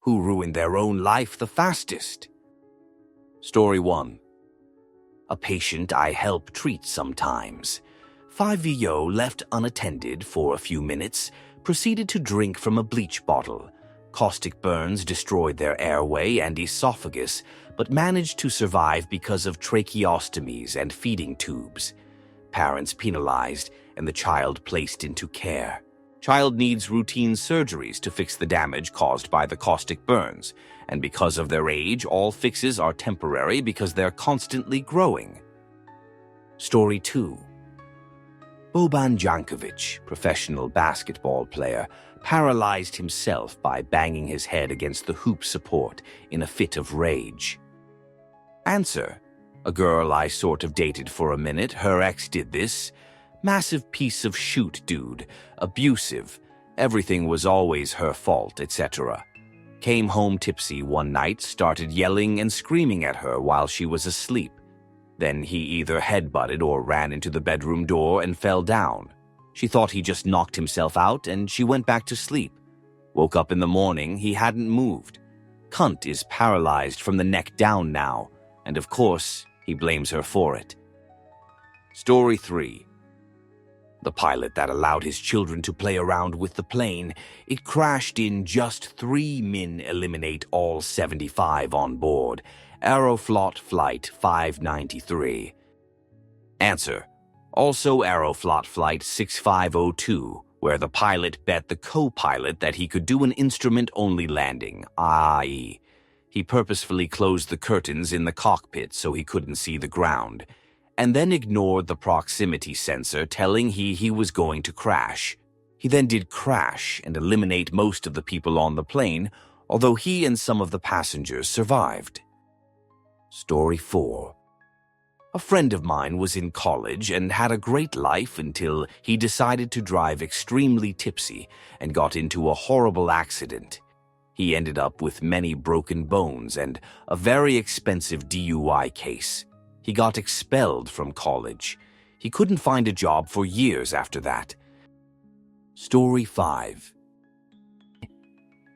Who ruined their own life the fastest? Story 1. A patient I help treat sometimes. 5VO left unattended for a few minutes, proceeded to drink from a bleach bottle. Caustic burns destroyed their airway and esophagus, but managed to survive because of tracheostomies and feeding tubes. Parents penalized and the child placed into care. Child needs routine surgeries to fix the damage caused by the caustic burns, and because of their age, all fixes are temporary because they're constantly growing. Story 2. Boban Jankovic, professional basketball player, paralyzed himself by banging his head against the hoop support in a fit of rage. Answer. A girl I sort of dated for a minute, her ex did this. Massive piece of shoot dude, abusive, everything was always her fault, etc. Came home tipsy one night, started yelling and screaming at her while she was asleep. Then he either headbutted or ran into the bedroom door and fell down. She thought he just knocked himself out and she went back to sleep. Woke up in the morning, he hadn't moved. Cunt is paralyzed from the neck down now, and of course, he blames her for it. Story 3. The pilot that allowed his children to play around with the plane, it crashed in just 3 min eliminate all 75 on board. Aeroflot Flight 593. Answer. Also Aeroflot Flight 6502, where the pilot bet the co-pilot that he could do an instrument-only landing, i.e., he purposefully closed the curtains in the cockpit so he couldn't see the ground, and then ignored the proximity sensor telling he was going to crash. He then did crash and eliminate most of the people on the plane, although he and some of the passengers survived. Story 4. A friend of mine was in college and had a great life until he decided to drive extremely tipsy and got into a horrible accident. He ended up with many broken bones and a very expensive DUI case. He got expelled from college. He couldn't find a job for years after that. Story 5.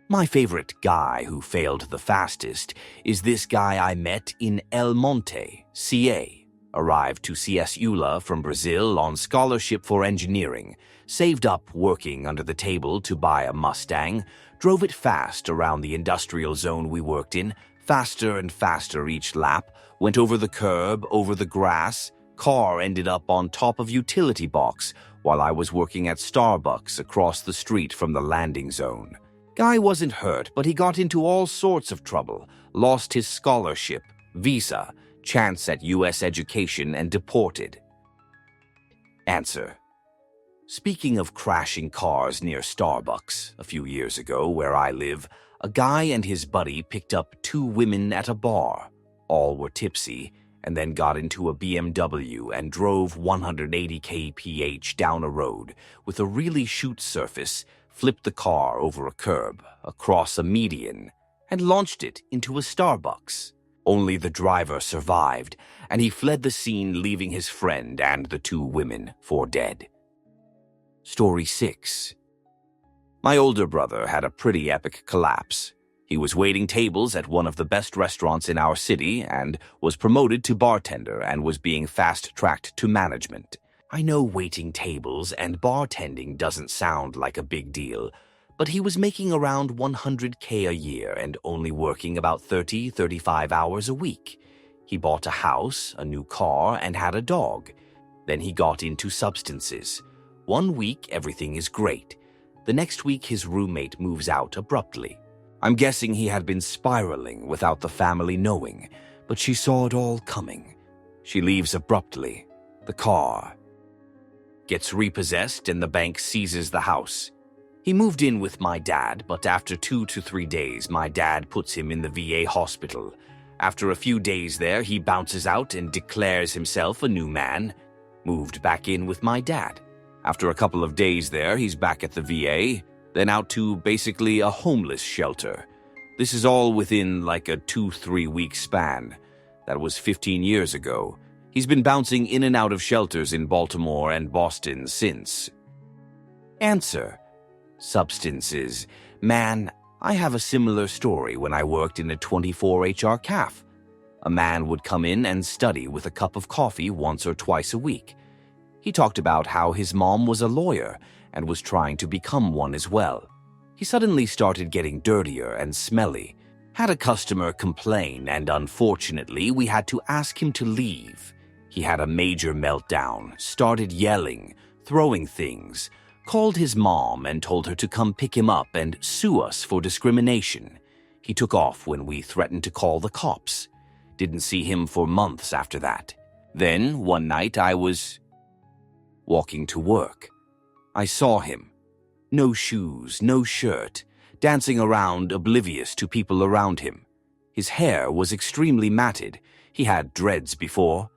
My favorite guy who failed the fastest is this guy I met in El Monte, CA. Arrived to CSULA from Brazil on scholarship for engineering, saved up working under the table to buy a Mustang, drove it fast around the industrial zone we worked in, faster and faster each lap, went over the curb, over the grass, car ended up on top of utility box while I was working at Starbucks across the street from the landing zone. Guy wasn't hurt, but he got into all sorts of trouble, lost his scholarship, visa, chance at U.S. education, and deported. Answer. Speaking of crashing cars near Starbucks, a few years ago where I live, a guy and his buddy picked up 2 women at a bar. All were tipsy, and then got into a BMW and drove 180 kph down a road with a really shoot surface, flipped the car over a curb, across a median, and launched it into a Starbucks. Only the driver survived, and he fled the scene, leaving his friend and the 2 women for dead. Story 6. My older brother had a pretty epic collapse. He was waiting tables at one of the best restaurants in our city and was promoted to bartender and was being fast-tracked to management. I know waiting tables and bartending doesn't sound like a big deal, but he was making around $100K a year and only working about 30-35 hours a week. He bought a house, a new car, and had a dog. Then he got into substances. One week, everything is great. The next week, his roommate moves out abruptly. I'm guessing he had been spiraling without the family knowing, but she saw it all coming. She leaves abruptly. The car gets repossessed and the bank seizes the house. He moved in with my dad, but after 2 to 3 days, my dad puts him in the VA hospital. After a few days there, he bounces out and declares himself a new man. Moved back in with my dad. After a couple of days there, he's back at the VA, then out to basically a homeless shelter. This is all within like a 2-3 week span. That was 15 years ago. He's been bouncing in and out of shelters in Baltimore and Boston since. Answer. Substances. Man, I have a similar story when I worked in a 24-HR caf. A man would come in and study with a cup of coffee once or twice a week. He talked about how his mom was a lawyer and was trying to become one as well. He suddenly started getting dirtier and smelly, had a customer complain, and unfortunately, we had to ask him to leave. He had a major meltdown, started yelling, throwing things, called his mom and told her to come pick him up and sue us for discrimination. He took off when we threatened to call the cops. Didn't see him for months after that. Then, one night, I was walking to work. I saw him. No shoes, no shirt, dancing around oblivious to people around him. His hair was extremely matted. He had dreads before.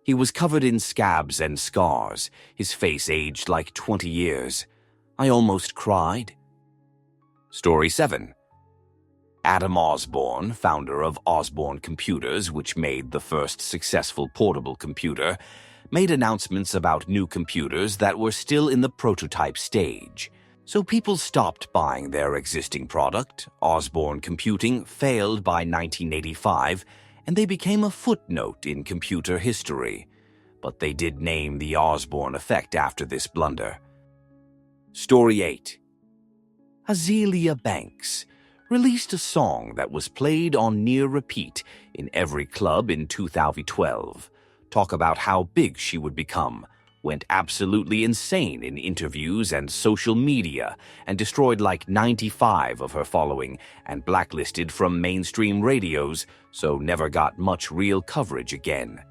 He was covered in scabs and scars, his face aged like 20 years. I almost cried. Story 7. Adam Osborne, founder of Osborne Computers, which made the first successful portable computer, made announcements about new computers that were still in the prototype stage. So people stopped buying their existing product. Osborne Computing failed by 1985, and they became a footnote in computer history. But they did name the Osborne effect after this blunder. Story 8. Azealia Banks released a song that was played on near repeat in every club in 2012. Talk about how big she would become. Went absolutely insane in interviews and social media and destroyed like 95 of her following and blacklisted from mainstream radios, so never got much real coverage again.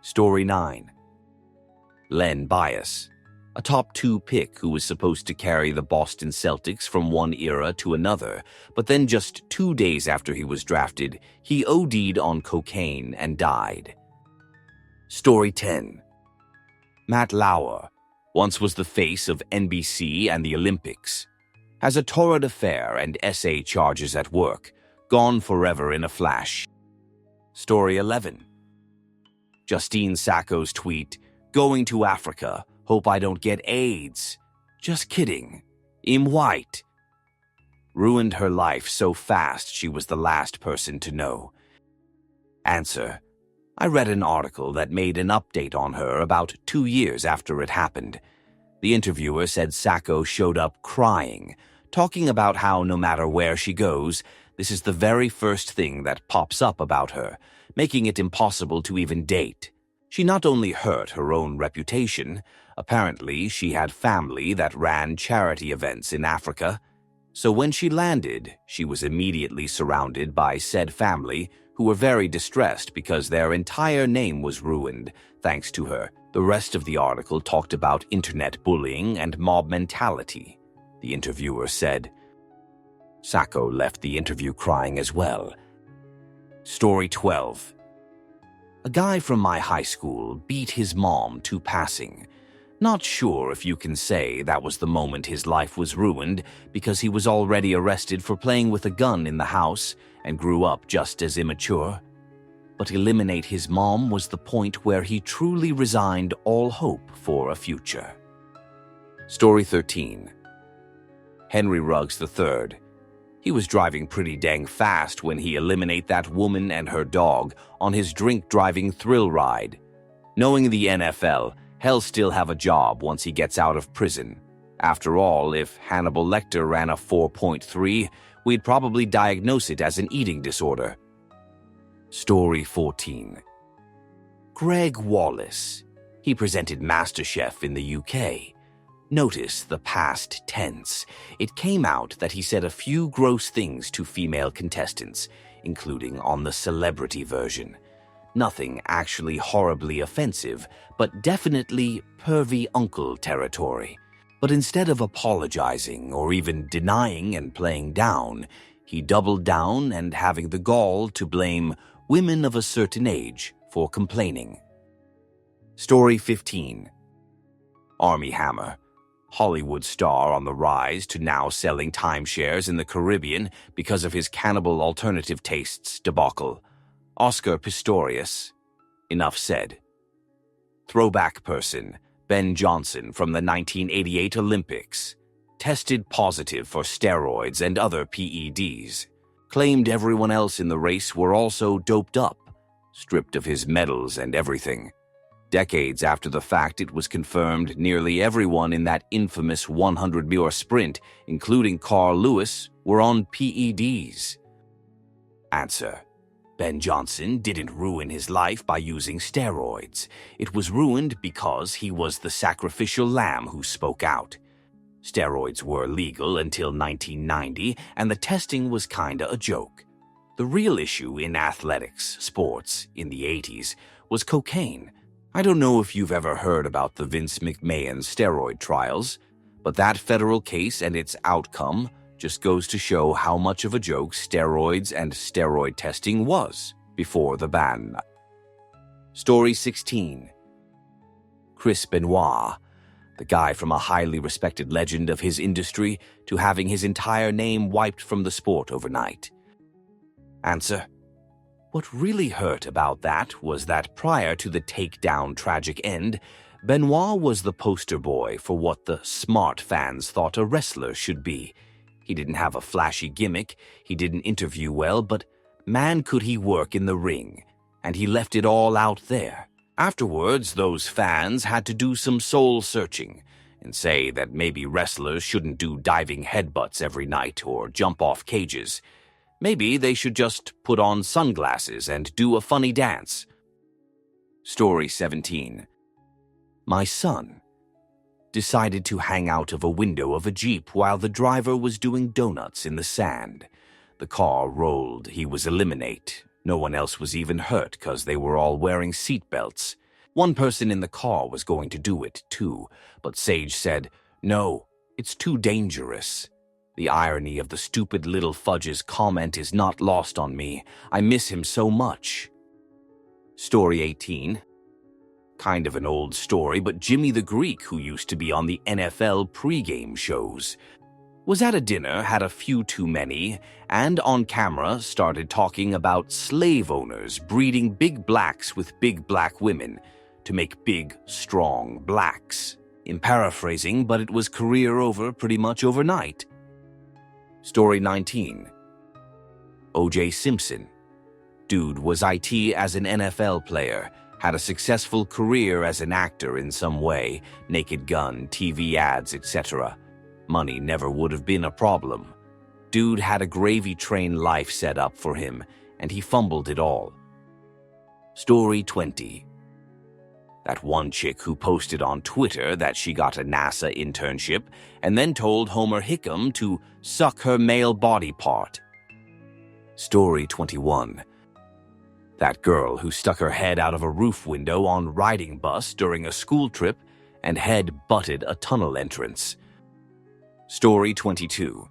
Story 9. Len Bias, a top 2 pick who was supposed to carry the Boston Celtics from one era to another, but then just 2 days after he was drafted, he OD'd on cocaine and died. Story 10. Matt Lauer once was the face of NBC and the Olympics. Has a torrid affair and SA charges at work. Gone forever in a flash. Story 11. Justine Sacco's tweet, "Going to Africa. Hope I don't get AIDS. Just kidding. I'm white." Ruined her life so fast she was the last person to know. Answer. I read an article that made an update on her about 2 years after it happened. The interviewer said Sacco showed up crying, talking about how no matter where she goes, this is the very first thing that pops up about her, making it impossible to even date. She not only hurt her own reputation, apparently she had family that ran charity events in Africa. So when she landed, she was immediately surrounded by said family who were very distressed because their entire name was ruined thanks to her. The rest of the article talked about internet bullying and mob mentality. The interviewer said. Sacco left the interview crying as well. Story 12. A guy from my high school beat his mom to passing. Not sure if you can say that was the moment his life was ruined because he was already arrested for playing with a gun in the house and grew up just as immature. But eliminate his mom was the point where he truly resigned all hope for a future. Story 13. Henry Ruggs III. He was driving pretty dang fast when he eliminated that woman and her dog on his drink-driving thrill ride. Knowing the NFL, he'll still have a job once he gets out of prison. After all, if Hannibal Lecter ran a 4.3, we'd probably diagnose it as an eating disorder. Story 14. Greg Wallace. He presented MasterChef in the UK. Notice the past tense. It came out that he said a few gross things to female contestants, including on the celebrity version. Nothing actually horribly offensive, but definitely pervy uncle territory. But instead of apologizing or even denying and playing down, he doubled down and having the gall to blame women of a certain age for complaining. Story 15. Armie Hammer. Hollywood star on the rise to now selling timeshares in the Caribbean because of his cannibal alternative tastes debacle. Oscar Pistorius. Enough said. Throwback person. Ben Johnson from the 1988 Olympics. tested positive for steroids and other PEDs, claimed everyone else in the race were also doped up, stripped of his medals and everything. Decades after the fact, it was confirmed nearly everyone in that infamous 100-meter sprint, including Carl Lewis, were on PEDs. Answer: Ben Johnson didn't ruin his life by using steroids. It was ruined because he was the sacrificial lamb who spoke out. Steroids were legal until 1990, and the testing was kinda a joke. The real issue in athletics, sports, in the 80s, was cocaine. I don't know if you've ever heard about the Vince McMahon steroid trials, but that federal case and its outcome just goes to show how much of a joke steroids and steroid testing was before the ban. Story 16. Chris Benoit, the guy from a highly respected legend of his industry to having his entire name wiped from the sport overnight. Answer: what really hurt about that was that prior to the takedown tragic end, Benoit was the poster boy for what the smart fans thought a wrestler should be. He didn't have a flashy gimmick, he didn't interview well, but man could he work in the ring, and he left it all out there. Afterwards, those fans had to do some soul-searching and say that maybe wrestlers shouldn't do diving headbutts every night or jump off cages. Maybe they should just put on sunglasses and do a funny dance. Story 17. My son decided to hang out of a window of a Jeep while the driver was doing donuts in the sand. The car rolled. He was eliminated. No one else was even hurt because they were all wearing seat belts. One person in the car was going to do it too, but Sage said, "No, it's too dangerous." The irony of the stupid little fudge's comment is not lost on me. I miss him so much. Story 18. Kind of an old story, but Jimmy the Greek, who used to be on the NFL pregame shows, was at a dinner, had a few too many, and on camera started talking about slave owners breeding big blacks with big black women to make big, strong blacks. I'm paraphrasing, but it was career over pretty much overnight. Story 19. O.J. Simpson. Dude was IT as an NFL player, had a successful career as an actor in some way, Naked Gun, TV ads, etc. Money never would have been a problem. Dude had a gravy train life set up for him, and he fumbled it all. Story 20. That one chick who posted on Twitter that she got a NASA internship and then told Homer Hickam to suck her male body part. Story 21. That girl who stuck her head out of a roof window on riding bus during a school trip and head butted a tunnel entrance. Story 22.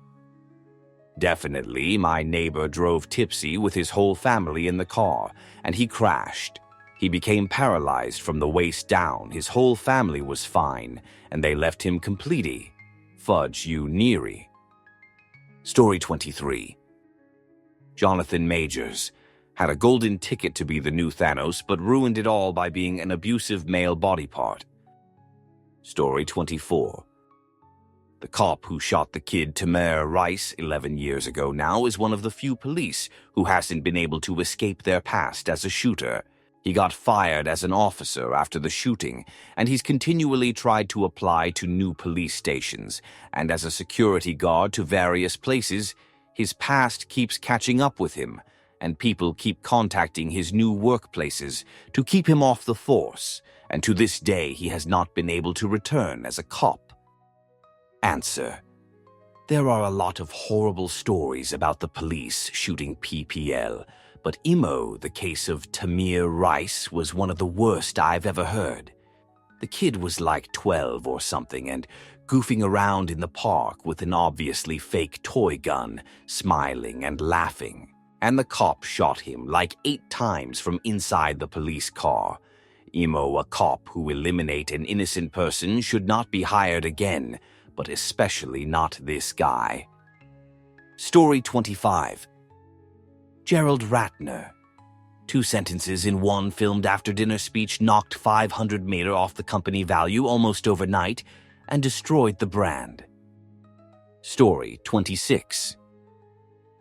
Definitely, my neighbor drove tipsy with his whole family in the car, and he crashed. He became paralyzed from the waist down. His whole family was fine, and they left him completely. Fudge you neary. Story 23. Jonathan Majors had a golden ticket to be the new Thanos, but ruined it all by being an abusive male body part. Story 24. The cop who shot the kid Tamir Rice 11 years ago now is one of the few police who hasn't been able to escape their past as a shooter. He got fired as an officer after the shooting, and he's continually tried to apply to new police stations, and as a security guard to various places, his past keeps catching up with him, and people keep contacting his new workplaces to keep him off the force, and to this day he has not been able to return as a cop. Answer. There are a lot of horrible stories about the police shooting PPL, but Imo, the case of Tamir Rice, was one of the worst I've ever heard. The kid was like 12 or something and goofing around in the park with an obviously fake toy gun, smiling and laughing. And the cop shot him like 8 times from inside the police car. Imo, a cop who eliminate an innocent person, should not be hired again, but especially not this guy. Story 25. Gerald Ratner. 2 sentences in one filmed after dinner speech knocked 500 meter off the company value almost overnight and destroyed the brand. Story 26.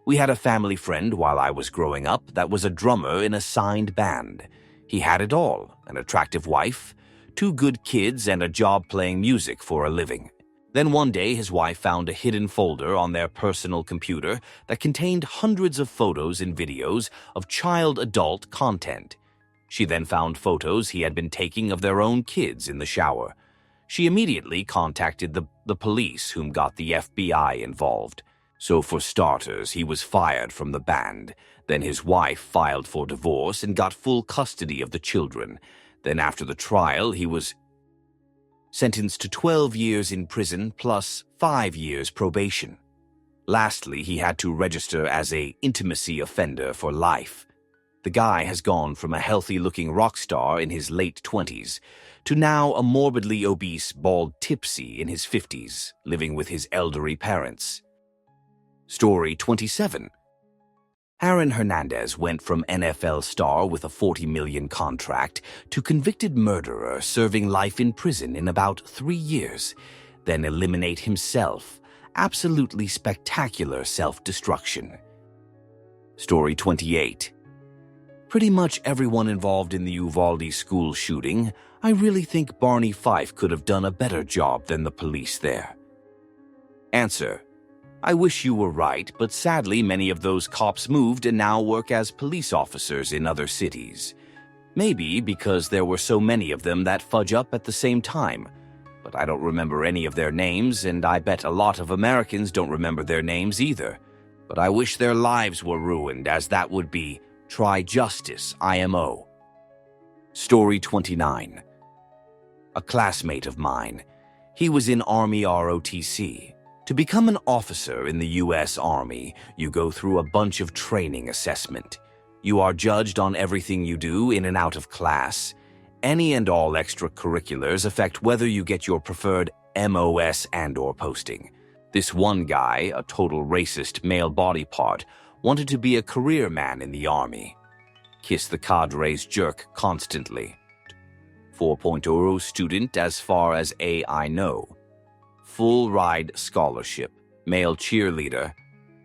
We had a family friend while I was growing up that was a drummer in a signed band. He had it all, an attractive wife, 2 good kids, and a job playing music for a living. Then one day his wife found a hidden folder on their personal computer that contained hundreds of photos and videos of child-adult content. She then found photos he had been taking of their own kids in the shower. She immediately contacted the police, whom got the FBI involved. So for starters, he was fired from the band. Then his wife filed for divorce and got full custody of the children. Then after the trial, he was sentenced to 12 years in prison plus 5 years probation. Lastly, he had to register as an intimacy offender for life. The guy has gone from a healthy-looking rock star in his late 20s to now a morbidly obese, bald tipsy in his 50s, living with his elderly parents. Story 27. Aaron Hernandez went from NFL star with a $40 million contract to convicted murderer serving life in prison in about 3 years, then eliminate himself. Absolutely spectacular self-destruction. Story 28. Pretty much everyone involved in the Uvalde school shooting, I really think Barney Fife could have done a better job than the police there. Answer. I wish you were right, but sadly many of those cops moved and now work as police officers in other cities. Maybe because there were so many of them that fudge up at the same time. But I don't remember any of their names, and I bet a lot of Americans don't remember their names either. But I wish their lives were ruined, as that would be Try Justice, IMO. Story 29. A classmate of mine. He was in Army ROTC. To become an officer in the U.S. Army, you go through a bunch of training assessment. You are judged on everything you do in and out of class. Any and all extracurriculars affect whether you get your preferred MOS and/or posting. This one guy, a total racist male body part, wanted to be a career man in the Army. Kiss the cadre's jerk constantly. 4.0 student as far as I know. Full ride scholarship, male cheerleader,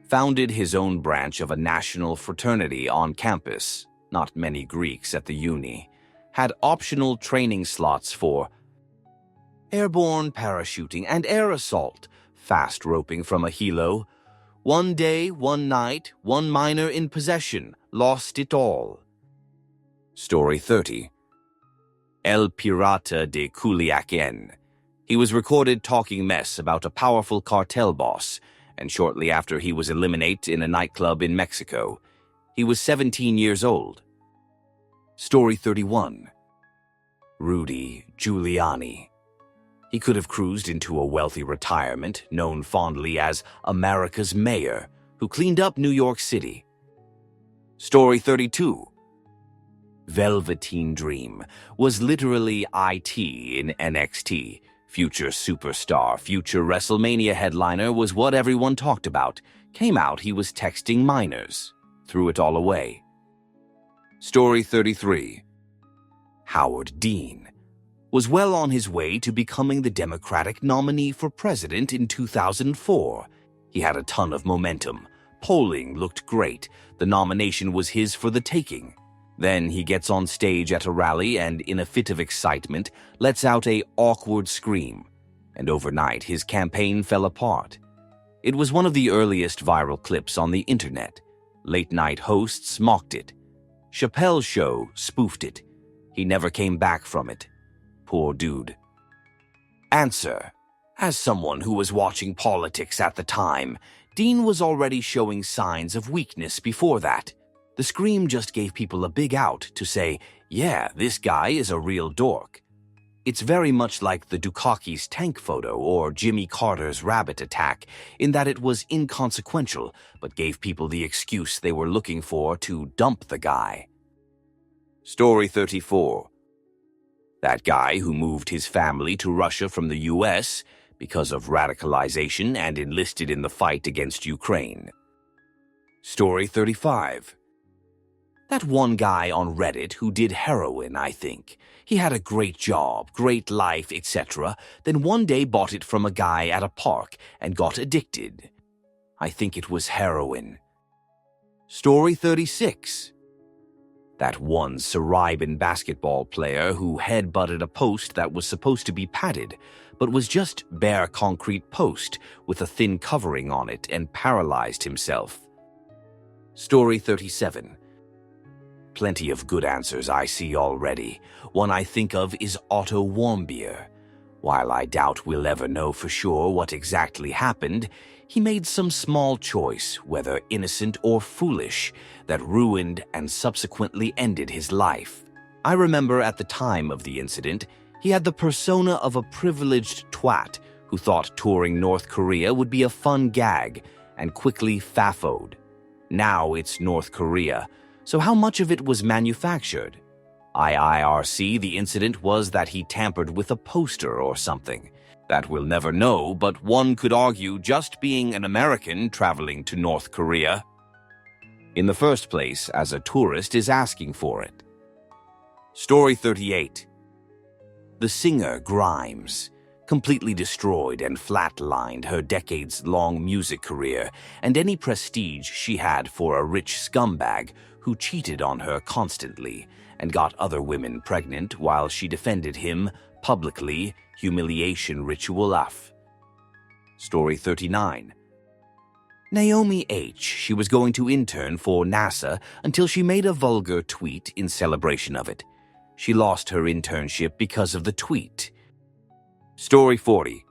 founded his own branch of a national fraternity on campus, not many Greeks at the uni, had optional training slots for airborne parachuting and air assault, fast roping from a helo. One day, one night, one minor in possession, lost it all. Story 30. El Pirata de Culiacán. He was recorded talking mess about a powerful cartel boss, and shortly after he was eliminated in a nightclub in Mexico. He was 17 years old. Story 31. Rudy Giuliani. He could have cruised into a wealthy retirement, known fondly as America's mayor, who cleaned up New York City. Story 32. Velveteen Dream was literally IT in NXT. Future superstar, future WrestleMania headliner was what everyone talked about. Came out he was texting minors. Threw it all away. Story 33. Howard Dean was well on his way to becoming the Democratic nominee for president in 2004. He had a ton of momentum. Polling looked great. The nomination was his for the taking. Then he gets on stage at a rally and, in a fit of excitement, lets out an awkward scream. And overnight, his campaign fell apart. It was one of the earliest viral clips on the internet. Late-night hosts mocked it. Chappelle's Show spoofed it. He never came back from it. Poor dude. Answer. As someone who was watching politics at the time, Dean was already showing signs of weakness before that. The scream just gave people a big out to say, yeah, this guy is a real dork. It's very much like the Dukakis tank photo or Jimmy Carter's rabbit attack in that it was inconsequential but gave people the excuse they were looking for to dump the guy. Story 34. That guy who moved his family to Russia from the US because of radicalization and enlisted in the fight against Ukraine. Story 35. That one guy on Reddit who did heroin, I think. He had a great job, great life, etc. Then one day bought it from a guy at a park and got addicted. I think it was heroin. Story 36. That one Saraiban basketball player who headbutted a post that was supposed to be padded, but was just bare concrete post with a thin covering on it and paralyzed himself. Story 37. Plenty of good answers I see already. One I think of is Otto Warmbier. While I doubt we'll ever know for sure what exactly happened, he made some small choice, whether innocent or foolish, that ruined and subsequently ended his life. I remember at the time of the incident, he had the persona of a privileged twat who thought touring North Korea would be a fun gag and quickly fafoed. Now it's North Korea, so how much of it was manufactured? IIRC, the incident was that he tampered with a poster or something. That we'll never know, but one could argue just being an American traveling to North Korea in the first place as a tourist is asking for it. Story 38. The singer Grimes completely destroyed and flatlined her decades-long music career and any prestige she had for a rich scumbag who cheated on her constantly and got other women pregnant while she defended him publicly. Humiliation ritual F. Story 39. Naomi H. She was going to intern for NASA until she made a vulgar tweet in celebration of it. She lost her internship because of the tweet. Story 40.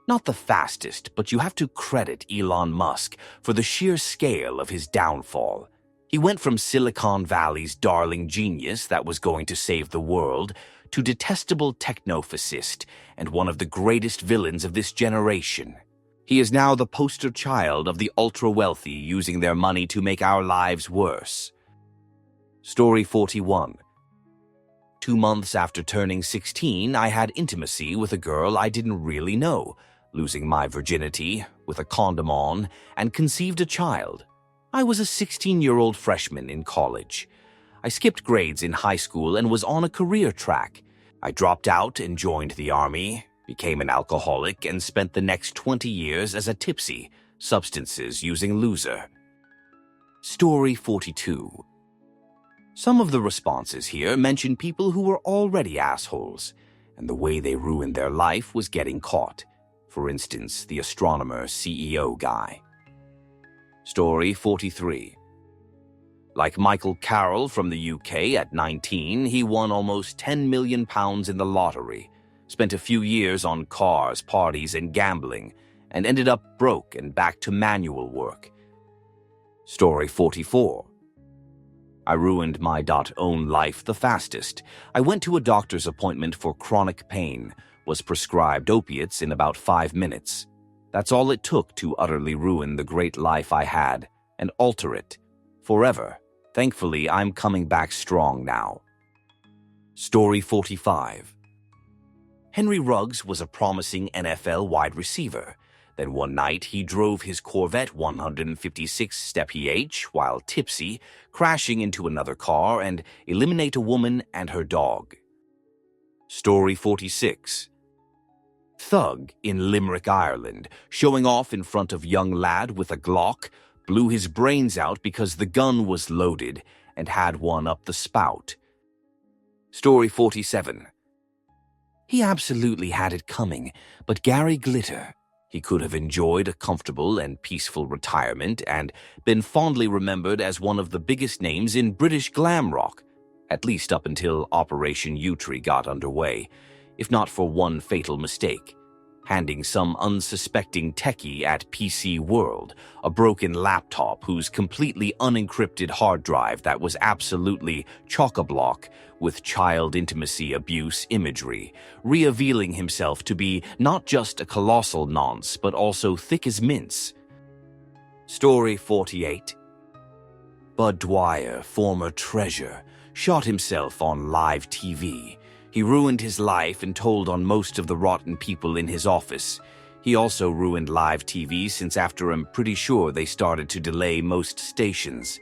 Not the fastest, but you have to credit Elon Musk for the sheer scale of his downfall. He went from Silicon Valley's darling genius that was going to save the world to detestable techno-fascist and one of the greatest villains of this generation. He is now the poster child of the ultra-wealthy using their money to make our lives worse. Story 41. 2 months after turning 16, I had intimacy with a girl I didn't really know, losing my virginity with a condom on, and conceived a child. I was a 16-year-old freshman in college. I skipped grades in high school and was on a career track. I dropped out and joined the army, became an alcoholic, and spent the next 20 years as a tipsy, substances-using loser. Story 42. Some of the responses here mention people who were already assholes, and the way they ruined their life was getting caught. For instance, the astronomer CEO guy. Story 43. Like Michael Carroll from the UK at 19, he won almost £10 million in the lottery, spent a few years on cars, parties, and gambling, and ended up broke and back to manual work. Story 44. I ruined my own life the fastest. I went to a doctor's appointment for chronic pain, was prescribed opiates in about 5 minutes. That's all it took to utterly ruin the great life I had and alter it forever. Thankfully, I'm coming back strong now. Story 45. Henry Ruggs was a promising NFL wide receiver. Then one night, he drove his Corvette 156 Step EH while tipsy, crashing into another car and eliminate a woman and her dog. Story 46. Thug in Limerick, Ireland, showing off in front of young lad with a Glock, blew his brains out because the gun was loaded and had one up the spout. Story 47. He absolutely had it coming, but Gary Glitter, he could have enjoyed a comfortable and peaceful retirement and been fondly remembered as one of the biggest names in British glam rock, at least up until Operation Yewtree got underway, if not for one fatal mistake. Handing some unsuspecting techie at PC World a broken laptop whose completely unencrypted hard drive that was absolutely chock-a-block with child intimacy abuse imagery, revealing himself to be not just a colossal nonce but also thick as mince. Story 48. Bud Dwyer, former treasure, shot himself on live TV. He ruined his life and told on most of the rotten people in his office. He also ruined live TV since after I'm pretty sure they started to delay most stations.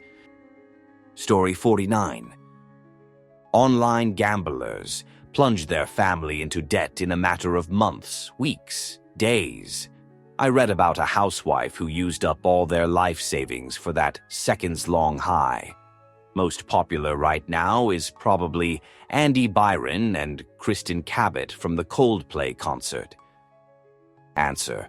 Story 49. Online gamblers plunge their family into debt in a matter of months, weeks, days. I read about a housewife who used up all their life savings for that seconds-long high. Most popular right now is probably Andy Byron and Kristen Cabot from the Coldplay concert. Answer: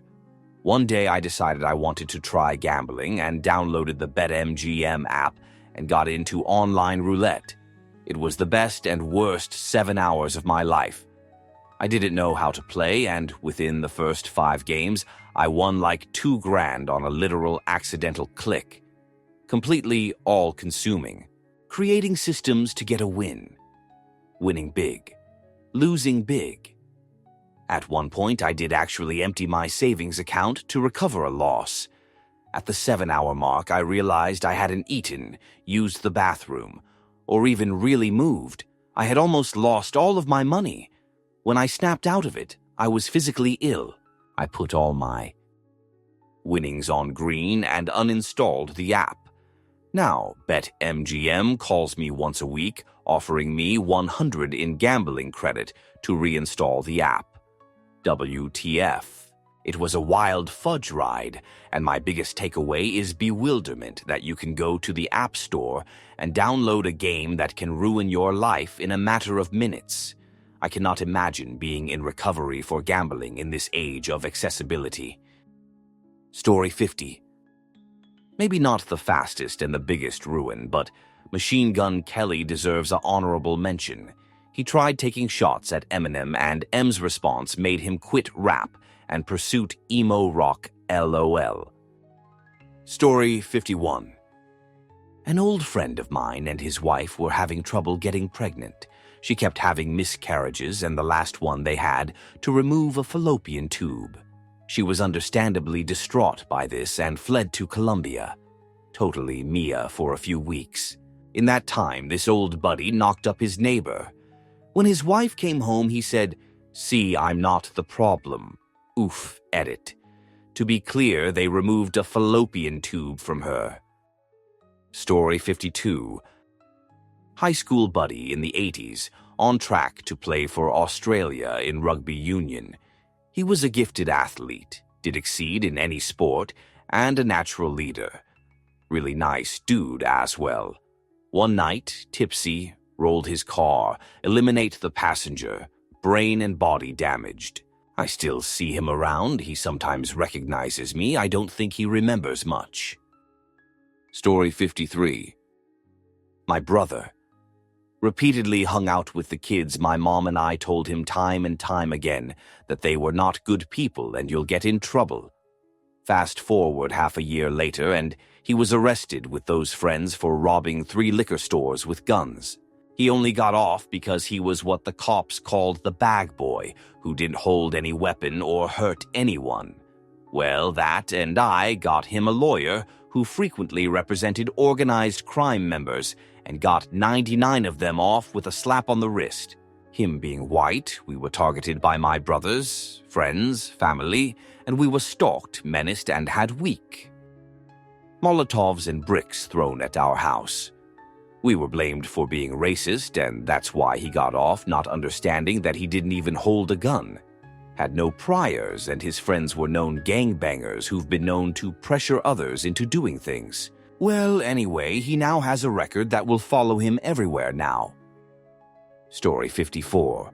one day I decided I wanted to try gambling and downloaded the BetMGM app and got into online roulette. It was the best and worst 7 hours of my life. I didn't know how to play, and within the first 5 games, I won like $2,000 on a literal accidental click. Completely all-consuming. Creating systems to get a win. Winning big. Losing big. At one point, I did actually empty my savings account to recover a loss. At the 7-hour mark, I realized I hadn't eaten, used the bathroom, or even really moved. I had almost lost all of my money. When I snapped out of it, I was physically ill. I put all my winnings on green and uninstalled the app. Now, BetMGM calls me once a week, offering me $100 in gambling credit to reinstall the app. WTF. It was a wild fudge ride, and my biggest takeaway is bewilderment that you can go to the App Store and download a game that can ruin your life in a matter of minutes. I cannot imagine being in recovery for gambling in this age of accessibility. Story 50. Maybe not the fastest and the biggest ruin, but Machine Gun Kelly deserves an honorable mention. He tried taking shots at Eminem, and M's response made him quit rap and pursue emo rock LOL. Story 51. An old friend of mine and his wife were having trouble getting pregnant. She kept having miscarriages, and the last one they had to remove a fallopian tube. She was understandably distraught by this and fled to Colombia. Totally Mia for a few weeks. In that time, this old buddy knocked up his neighbor. When his wife came home, he said, "See, I'm not the problem." Oof, edit. To be clear, they removed a fallopian tube from her. Story 52. High school buddy in the 80s, on track to play for Australia in rugby union. He was a gifted athlete, did exceed in any sport, and a natural leader. Really nice dude as well. One night, tipsy, rolled his car, eliminate the passenger, brain and body damaged. I still see him around, he sometimes recognizes me, I don't think he remembers much. Story 53. My brother. Repeatedly hung out with the kids. My mom and I told him time and time again that they were not good people and you'll get in trouble. Fast forward half a year later and he was arrested with those friends for robbing 3 liquor stores with guns. He only got off because he was what the cops called the bag boy, who didn't hold any weapon or hurt anyone. Well, that and I got him a lawyer who frequently represented organized crime members and got 99 of them off with a slap on the wrist. Him being white, we were targeted by my brothers, friends, family, and we were stalked, menaced, and had weak Molotovs and bricks thrown at our house. We were blamed for being racist, and that's why he got off, not understanding that he didn't even hold a gun. Had no priors, and his friends were known gangbangers who've been known to pressure others into doing things. Well, anyway, he now has a record that will follow him everywhere now. Story 54.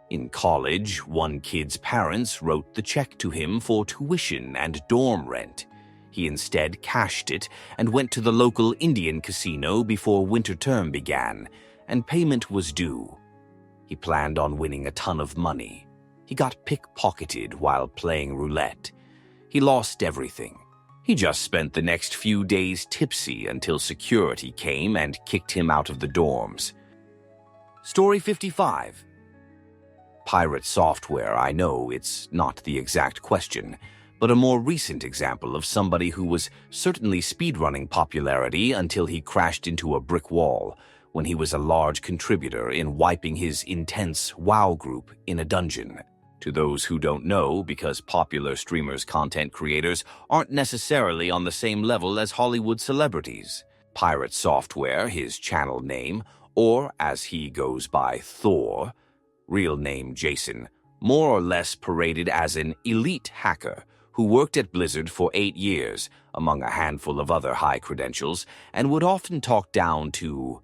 In college, one kid's parents wrote the check to him for tuition and dorm rent. He instead cashed it and went to the local Indian casino before winter term began, and payment was due. He planned on winning a ton of money. He got pickpocketed while playing roulette. He lost everything. He just spent the next few days tipsy until security came and kicked him out of the dorms. Story 55. Pirate software, I know it's not the exact question, but a more recent example of somebody who was certainly speedrunning popularity until he crashed into a brick wall when he was a large contributor in wiping his intense WoW group in a dungeon. To those who don't know, because popular streamers, content creators aren't necessarily on the same level as Hollywood celebrities. Pirate Software, his channel name, or as he goes by Thor, real name Jason, more or less paraded as an elite hacker who worked at Blizzard for 8 years, among a handful of other high credentials, and would often talk down to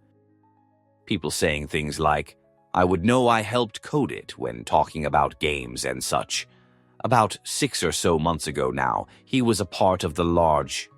people, saying things like, "I would know I helped code it," when talking about games and such. About 6 or so months ago now, he was a part of the large